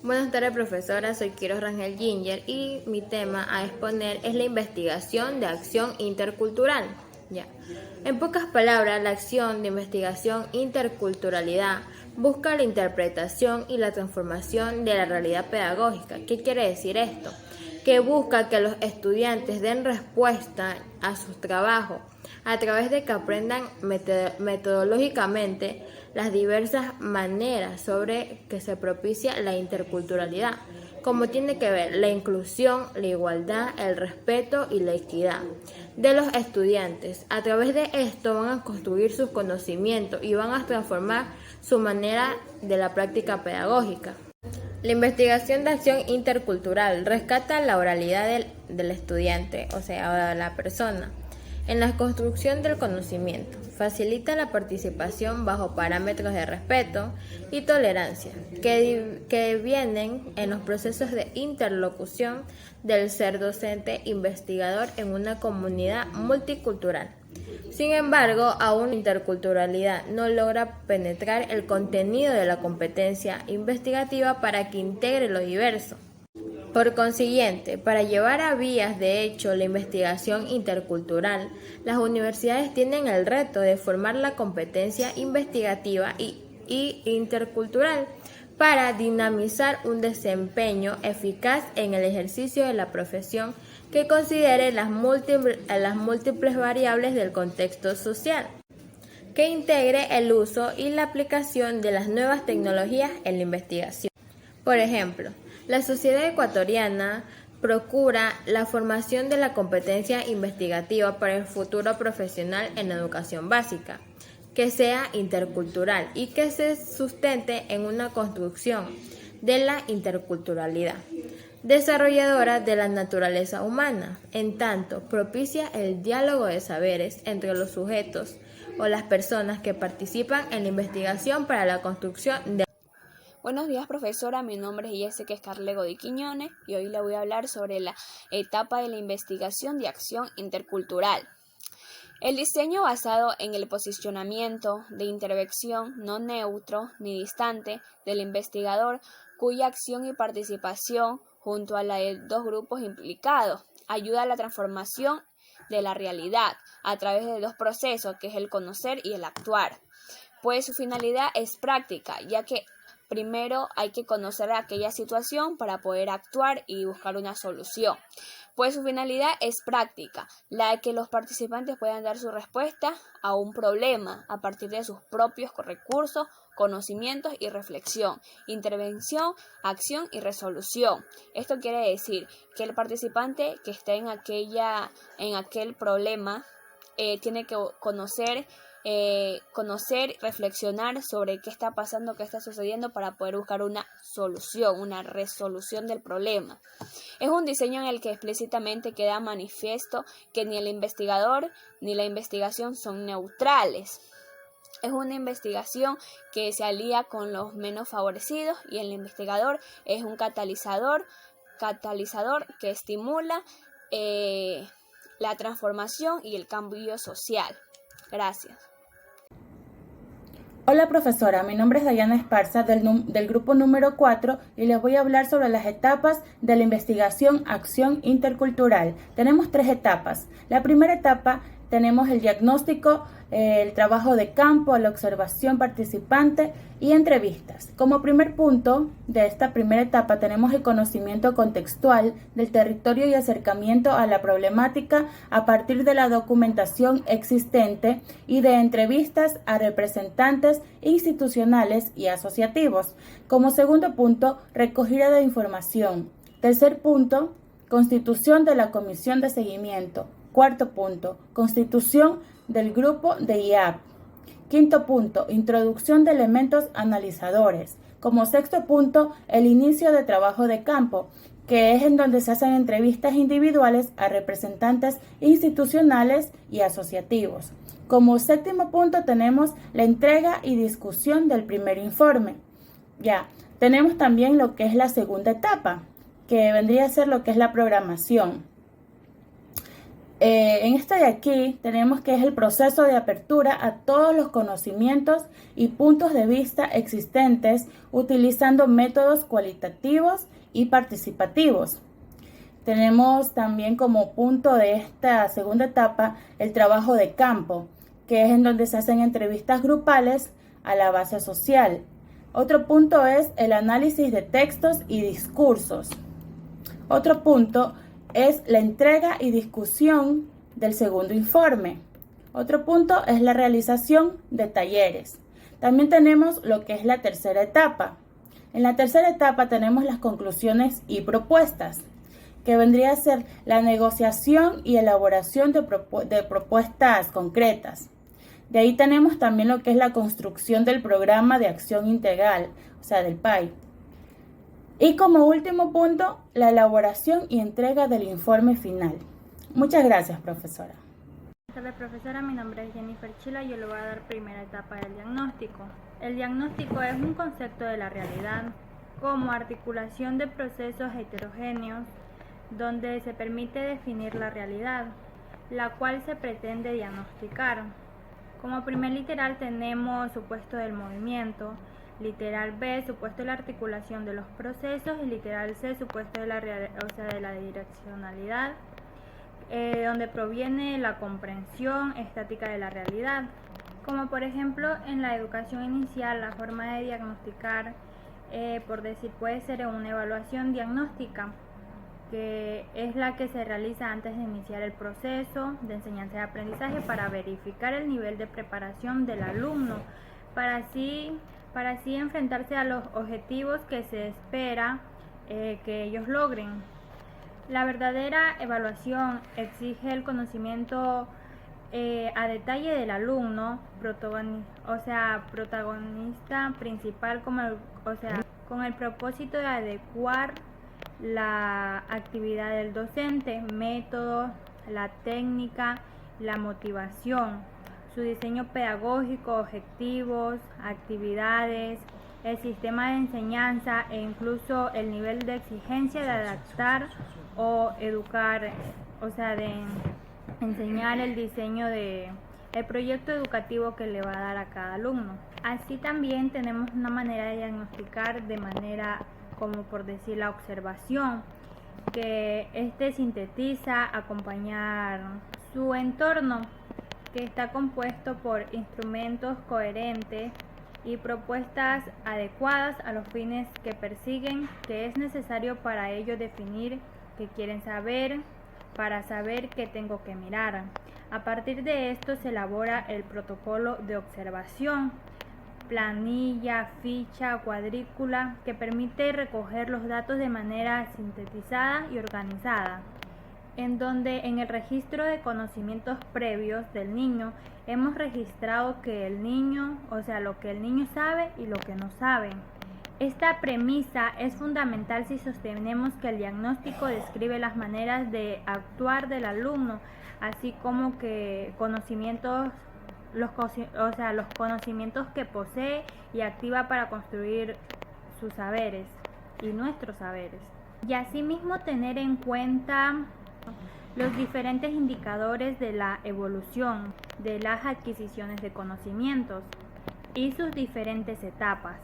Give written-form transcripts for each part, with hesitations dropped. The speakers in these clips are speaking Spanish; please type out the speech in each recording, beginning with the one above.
Buenas tardes, profesora. Soy Quiroz Rangel Ginger y mi tema a exponer es la investigación de acción intercultural. Ya. En pocas palabras, la acción de investigación interculturalidad busca la interpretación y la transformación de la realidad pedagógica. ¿Qué quiere decir esto? Que busca que los estudiantes den respuesta a sus trabajos a través de que aprendan metodológicamente las diversas maneras sobre que se propicia la interculturalidad, como tiene que ver la inclusión, la igualdad, el respeto y la equidad de los estudiantes. A través de esto van a construir sus conocimientos y van a transformar su manera de la práctica pedagógica. La investigación de acción intercultural rescata la oralidad del estudiante, o sea, de la persona, en la construcción del conocimiento. Facilita la participación bajo parámetros de respeto y tolerancia que vienen en los procesos de interlocución del ser docente investigador en una comunidad multicultural. Sin embargo, aún la interculturalidad no logra penetrar el contenido de la competencia investigativa para que integre lo diverso. Por consiguiente, para llevar a vías de hecho la investigación intercultural, las universidades tienen el reto de formar la competencia investigativa y intercultural para dinamizar un desempeño eficaz en el ejercicio de la profesión que considere las múltiples variables del contexto social, que integre el uso y la aplicación de las nuevas tecnologías en la investigación. Por ejemplo, la sociedad ecuatoriana procura la formación de la competencia investigativa para el futuro profesional en educación básica, que sea intercultural y que se sustente en una construcción de la interculturalidad, desarrolladora de la naturaleza humana, en tanto propicia el diálogo de saberes entre los sujetos o las personas que participan en la investigación para la construcción de... Buenos días, profesora. Mi nombre es Jessica Escarlego de Quiñones y hoy le voy a hablar sobre la etapa de la investigación de acción intercultural. El diseño basado en el posicionamiento de intervención no neutro ni distante del investigador, cuya acción y participación junto a la de dos grupos implicados ayuda a la transformación de la realidad a través de dos procesos, que es el conocer y el actuar. Pues su finalidad es práctica, ya que primero hay que conocer aquella situación para poder actuar y buscar una solución. Pues su finalidad es práctica, la de que los participantes puedan dar su respuesta a un problema a partir de sus propios recursos, conocimientos y reflexión, intervención, acción y resolución. Esto quiere decir que el participante que esté en aquel problema tiene que conocer, reflexionar sobre qué está pasando, qué está sucediendo para poder buscar una solución, una resolución del problema. Es un diseño en el que explícitamente queda manifiesto que ni el investigador ni la investigación son neutrales. Es una investigación que se alía con los menos favorecidos y el investigador es un catalizador que estimula la transformación y el cambio social. Gracias. Hola profesora, mi nombre es Dayana Esparza del grupo número 4 y les voy a hablar sobre las etapas de la investigación acción intercultural. Tenemos 3 etapas. La primera etapa tenemos el diagnóstico, el trabajo de campo, la observación participante y entrevistas. Como primer punto de esta primera etapa tenemos el conocimiento contextual del territorio y acercamiento a la problemática a partir de la documentación existente y de entrevistas a representantes institucionales y asociativos. Como segundo punto, recogida de información. Tercer punto, constitución de la comisión de seguimiento. Cuarto punto, constitución del grupo de IAP. Quinto punto, introducción de elementos analizadores. Como sexto punto, el inicio de trabajo de campo, que es en donde se hacen entrevistas individuales a representantes institucionales y asociativos. Como séptimo punto tenemos la entrega y discusión del primer informe. Ya, tenemos también lo que es la segunda etapa, que vendría a ser lo que es la programación. En este de aquí tenemos que es el proceso de apertura a todos los conocimientos y puntos de vista existentes utilizando métodos cualitativos y participativos. Tenemos también como punto de esta segunda etapa el trabajo de campo, que es en donde se hacen entrevistas grupales a la base social. Otro punto es el análisis de textos y discursos. Otro punto es la entrega y discusión del segundo informe. Otro punto es la realización de talleres. También tenemos lo que es la tercera etapa. En la tercera etapa tenemos las conclusiones y propuestas, que vendría a ser la negociación y elaboración de propuestas concretas. De ahí tenemos también lo que es la construcción del programa de acción integral, o sea, del PAI. Y como último punto, la elaboración y entrega del informe final. Muchas gracias, profesora. Buenas tardes, profesora. Mi nombre es Jennifer Chila y yo le voy a dar primera etapa del diagnóstico. El diagnóstico es un concepto de la realidad como articulación de procesos heterogéneos donde se permite definir la realidad, la cual se pretende diagnosticar. Como primer literal tenemos supuesto del movimiento, literal B, supuesto de la articulación de los procesos, y literal C, supuesto de la direccionalidad, donde proviene la comprensión estática de la realidad. Como por ejemplo en la educación inicial, la forma de diagnosticar, por decir, puede ser una evaluación diagnóstica, que es la que se realiza antes de iniciar el proceso de enseñanza y aprendizaje para verificar el nivel de preparación del alumno, para así enfrentarse a los objetivos que se espera que ellos logren. La verdadera evaluación exige el conocimiento a detalle del alumno, protagonista principal, con el propósito de adecuar la actividad del docente, métodos, la técnica, la motivación, su diseño pedagógico, objetivos, actividades, el sistema de enseñanza e incluso el nivel de exigencia de adaptar o educar, de enseñar el diseño de el proyecto educativo que le va a dar a cada alumno. Así también tenemos una manera de diagnosticar de manera, como por decir, la observación, que sintetiza acompañar su entorno, que está compuesto por instrumentos coherentes y propuestas adecuadas a los fines que persiguen, que es necesario para ello definir qué quieren saber, para saber qué tengo que mirar. A partir de esto se elabora el protocolo de observación, planilla, ficha, cuadrícula, que permite recoger los datos de manera sintetizada y organizada, en donde en el registro de conocimientos previos del niño hemos registrado que el niño, lo que el niño sabe y lo que no sabe. Esta premisa es fundamental si sostenemos que el diagnóstico describe las maneras de actuar del alumno, así como que los conocimientos que posee y activa para construir sus saberes y nuestros saberes. Y asimismo tener en cuenta los diferentes indicadores de la evolución de las adquisiciones de conocimientos y sus diferentes etapas.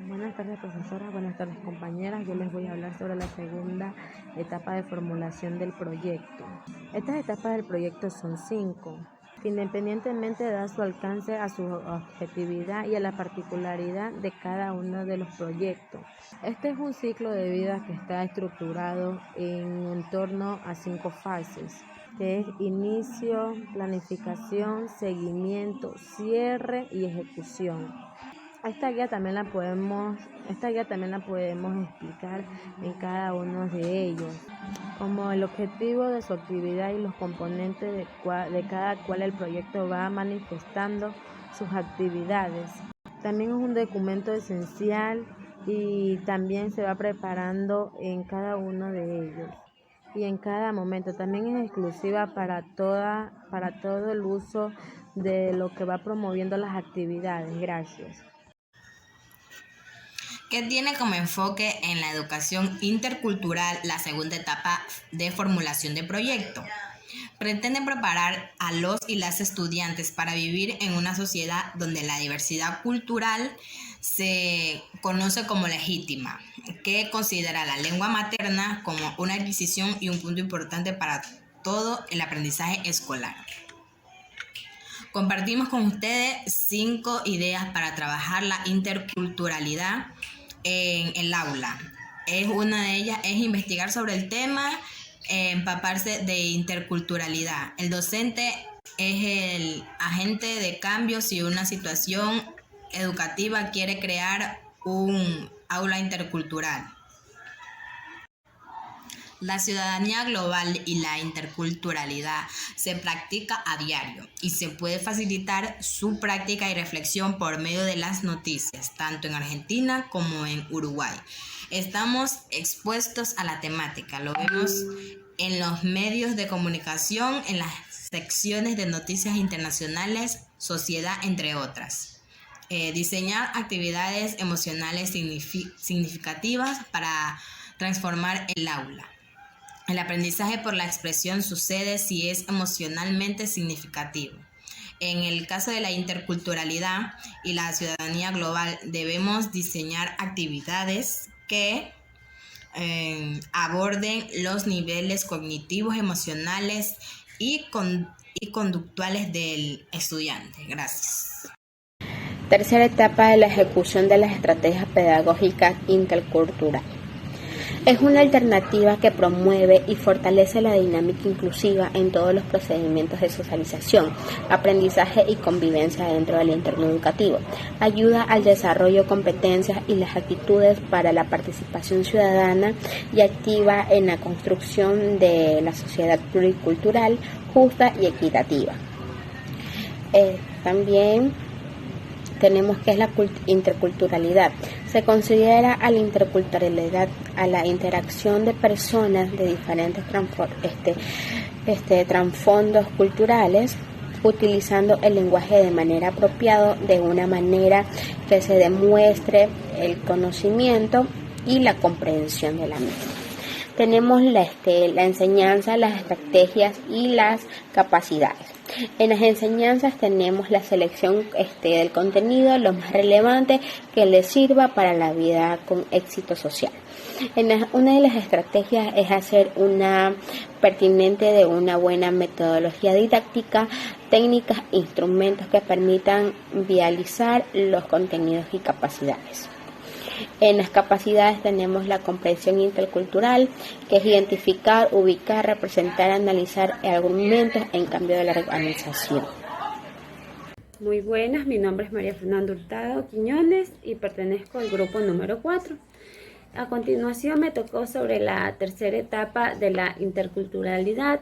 Buenas tardes, profesora. Buenas tardes, compañeras. Yo les voy a hablar sobre la segunda etapa de formulación del proyecto. Estas etapas del proyecto son 5, que independientemente da su alcance a su objetividad y a la particularidad de cada uno de los proyectos. Este es un ciclo de vida que está estructurado en torno a 5 fases, que es inicio, planificación, seguimiento, cierre y ejecución. Esta guía también la podemos explicar en cada uno de ellos, como el objetivo de su actividad y los componentes de cada cual el proyecto va manifestando sus actividades. También es un documento esencial y también se va preparando en cada uno de ellos y en cada momento. También es exclusiva para todo el uso de lo que va promoviendo las actividades. Gracias. ¿Qué tiene como enfoque en la educación intercultural la segunda etapa de formulación de proyecto? Pretende preparar a los y las estudiantes para vivir en una sociedad donde la diversidad cultural se conoce como legítima, que considera la lengua materna como una adquisición y un punto importante para todo el aprendizaje escolar. Compartimos con ustedes 5 ideas para trabajar la interculturalidad en el aula. Una de ellas es investigar sobre el tema, empaparse de interculturalidad. El docente es el agente de cambio si una situación educativa quiere crear un aula intercultural. La ciudadanía global y la interculturalidad se practica a diario y se puede facilitar su práctica y reflexión por medio de las noticias, tanto en Argentina como en Uruguay. Estamos expuestos a la temática, lo vemos en los medios de comunicación, en las secciones de noticias internacionales, sociedad, entre otras. Diseñar actividades emocionales significativas para transformar el aula. El aprendizaje por la expresión sucede si es emocionalmente significativo. En el caso de la interculturalidad y la ciudadanía global, debemos diseñar actividades que aborden los niveles cognitivos, emocionales y conductuales del estudiante. Gracias. Tercera etapa de la ejecución de las estrategias pedagógicas interculturales. Es una alternativa que promueve y fortalece la dinámica inclusiva en todos los procedimientos de socialización, aprendizaje y convivencia dentro del entorno educativo. Ayuda al desarrollo de competencias y las actitudes para la participación ciudadana y activa en la construcción de la sociedad pluricultural, justa y equitativa. También tenemos que es la interculturalidad. Se considera a la interculturalidad a la interacción de personas de diferentes trasfondos culturales, utilizando el lenguaje de manera apropiada, de una manera que se demuestre el conocimiento y la comprensión de la misma. Tenemos la enseñanza, las estrategias y las capacidades. En las enseñanzas tenemos la selección del contenido, lo más relevante que les sirva para la vida con éxito social. Una de las estrategias es hacer una pertinente de una buena metodología didáctica, técnicas, instrumentos que permitan vializar los contenidos y capacidades. En las capacidades tenemos la comprensión intercultural, que es identificar, ubicar, representar, analizar argumentos en cambio de la organización. Muy buenas, mi nombre es María Fernanda Hurtado Quiñones y pertenezco al grupo número 4. A continuación me tocó sobre la tercera etapa de la interculturalidad.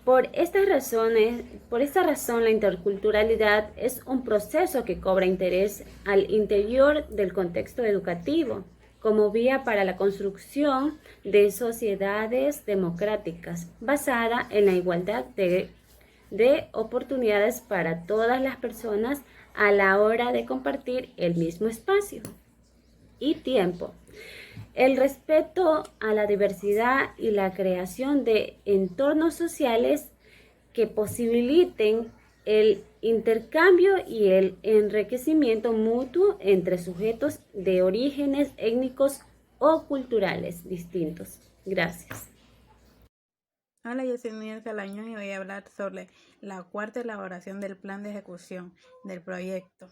Por esta razón la interculturalidad es un proceso que cobra interés al interior del contexto educativo, como vía para la construcción de sociedades democráticas, basada en la igualdad de oportunidades para todas las personas a la hora de compartir el mismo espacio y tiempo. El respeto a la diversidad y la creación de entornos sociales que posibiliten el intercambio y el enriquecimiento mutuo entre sujetos de orígenes étnicos o culturales distintos. Gracias. Hola, yo soy Núñez Calañón y voy a hablar sobre la cuarta elaboración del plan de ejecución del proyecto.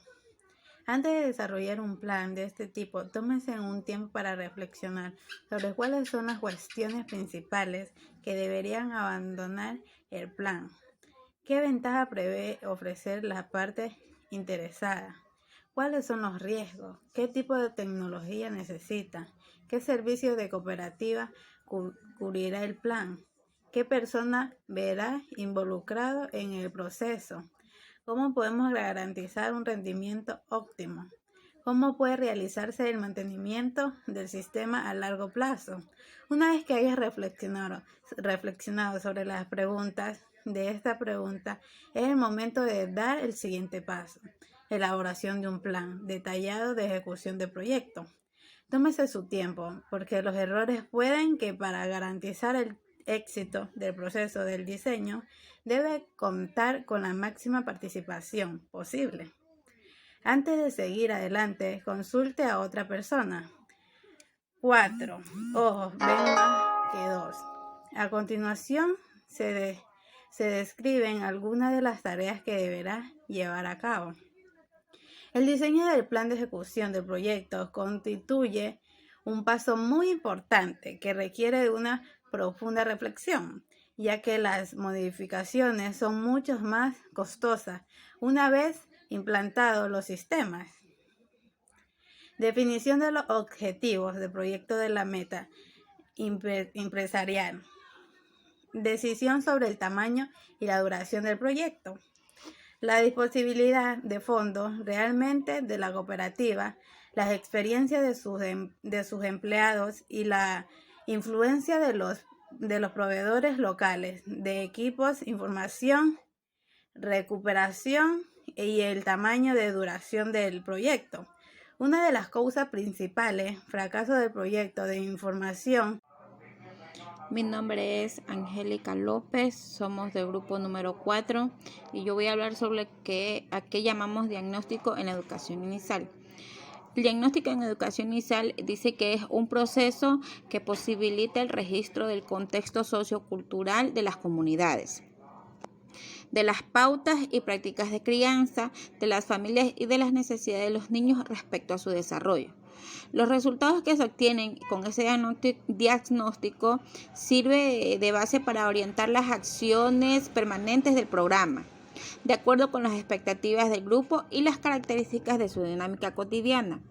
Antes de desarrollar un plan de este tipo, tómense un tiempo para reflexionar sobre cuáles son las cuestiones principales que deberían abandonar el plan. ¿Qué ventaja prevé ofrecer la parte interesada? ¿Cuáles son los riesgos? ¿Qué tipo de tecnología necesitan? ¿Qué servicio de cooperativa cubrirá el plan? ¿Qué persona verá involucrado en el proceso? ¿Cómo podemos garantizar un rendimiento óptimo? ¿Cómo puede realizarse el mantenimiento del sistema a largo plazo? Una vez que hayas reflexionado sobre las preguntas de esta pregunta, es el momento de dar el siguiente paso: elaboración de un plan detallado de ejecución de proyecto. Tómese su tiempo, porque los errores pueden que para garantizar éxito del proceso del diseño debe contar con la máxima participación posible. Antes de seguir adelante, consulte a otra persona. 4. Ojos ven más que dos. A continuación, se describen algunas de las tareas que deberá llevar a cabo. El diseño del plan de ejecución del proyecto constituye un paso muy importante que requiere de una profunda reflexión, ya que las modificaciones son mucho más costosas una vez implantados los sistemas. Definición de los objetivos del proyecto de la meta empresarial. Decisión sobre el tamaño y la duración del proyecto. La disponibilidad de fondos realmente de la cooperativa, las experiencias de sus empleados y la influencia de los proveedores locales, de equipos, información, recuperación y el tamaño de duración del proyecto. Una de las causas principales, fracaso del proyecto de información. Mi nombre es Angélica López, somos del grupo número 4 y yo voy a hablar sobre a qué llamamos diagnóstico en la educación inicial. El diagnóstico en educación inicial dice que es un proceso que posibilita el registro del contexto sociocultural de las comunidades, de las pautas y prácticas de crianza, de las familias y de las necesidades de los niños respecto a su desarrollo. Los resultados que se obtienen con ese diagnóstico sirve de base para orientar las acciones permanentes del programa, de acuerdo con las expectativas del grupo y las características de su dinámica cotidiana.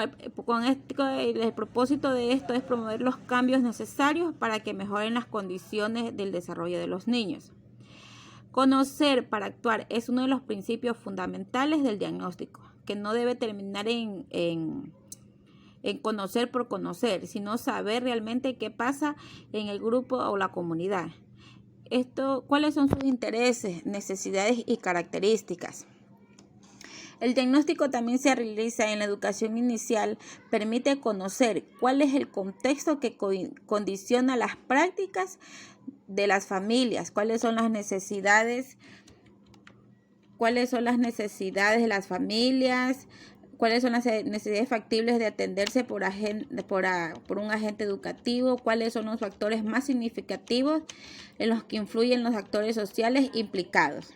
El propósito de esto es promover los cambios necesarios para que mejoren las condiciones del desarrollo de los niños. Conocer para actuar es uno de los principios fundamentales del diagnóstico, que no debe terminar en conocer por conocer, sino saber realmente qué pasa en el grupo o la comunidad. ¿Cuáles son sus intereses, necesidades y características? El diagnóstico también se realiza en la educación inicial, permite conocer cuál es el contexto que condiciona las prácticas de las familias, cuáles son las necesidades de las familias, cuáles son las necesidades factibles de atenderse por un agente educativo, cuáles son los factores más significativos en los que influyen los actores sociales implicados.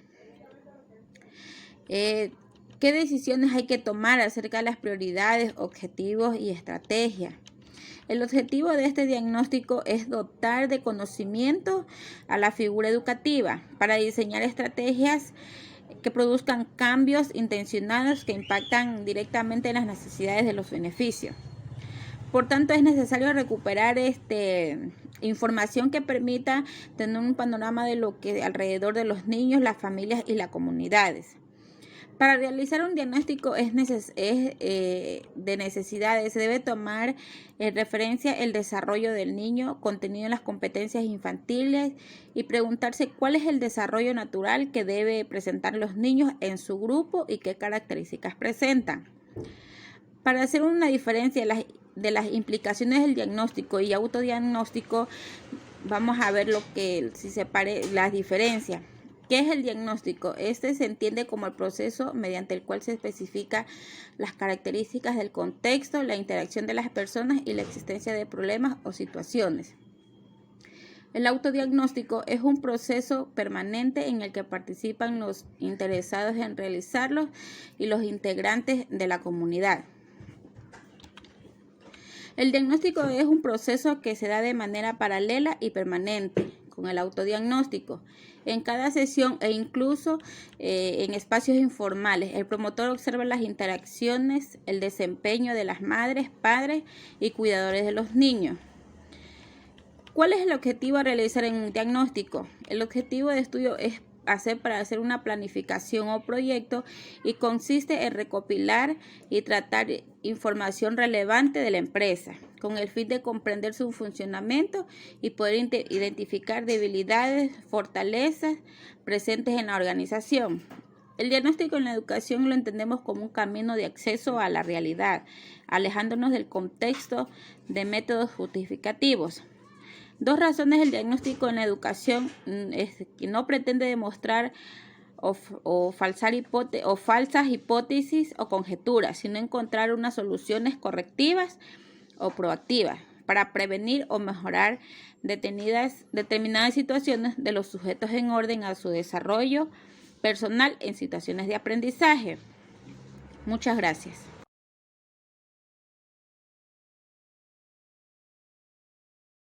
¿Qué decisiones hay que tomar acerca de las prioridades, objetivos y estrategias? El objetivo de este diagnóstico es dotar de conocimiento a la figura educativa para diseñar estrategias que produzcan cambios intencionados que impactan directamente en las necesidades de los beneficios. Por tanto, es necesario recuperar información que permita tener un panorama de lo que alrededor de los niños, las familias y las comunidades. Para realizar un diagnóstico de necesidades, se debe tomar en referencia el desarrollo del niño, contenido en las competencias infantiles y preguntarse cuál es el desarrollo natural que debe presentar los niños en su grupo y qué características presentan. Para hacer una diferencia de las implicaciones del diagnóstico y autodiagnóstico, vamos a ver las diferencias. ¿Qué es el diagnóstico? Este se entiende como el proceso mediante el cual se especifica las características del contexto, la interacción de las personas y la existencia de problemas o situaciones. El autodiagnóstico es un proceso permanente en el que participan los interesados en realizarlo y los integrantes de la comunidad. El diagnóstico es un proceso que se da de manera paralela y permanente con el autodiagnóstico. En cada sesión e incluso en espacios informales, el promotor observa las interacciones, el desempeño de las madres, padres y cuidadores de los niños. ¿Cuál es el objetivo a realizar en un diagnóstico? El objetivo de estudio es para hacer una planificación o proyecto y consiste en recopilar y tratar información relevante de la empresa con el fin de comprender su funcionamiento y poder identificar debilidades, fortalezas presentes en la organización. El diagnóstico en la educación lo entendemos como un camino de acceso a la realidad, alejándonos del contexto de métodos justificativos. Dos razones del diagnóstico en la educación es que no pretende demostrar o falsas hipótesis o conjeturas, sino encontrar unas soluciones correctivas o proactivas para prevenir o mejorar determinadas situaciones de los sujetos en orden a su desarrollo personal en situaciones de aprendizaje. Muchas gracias.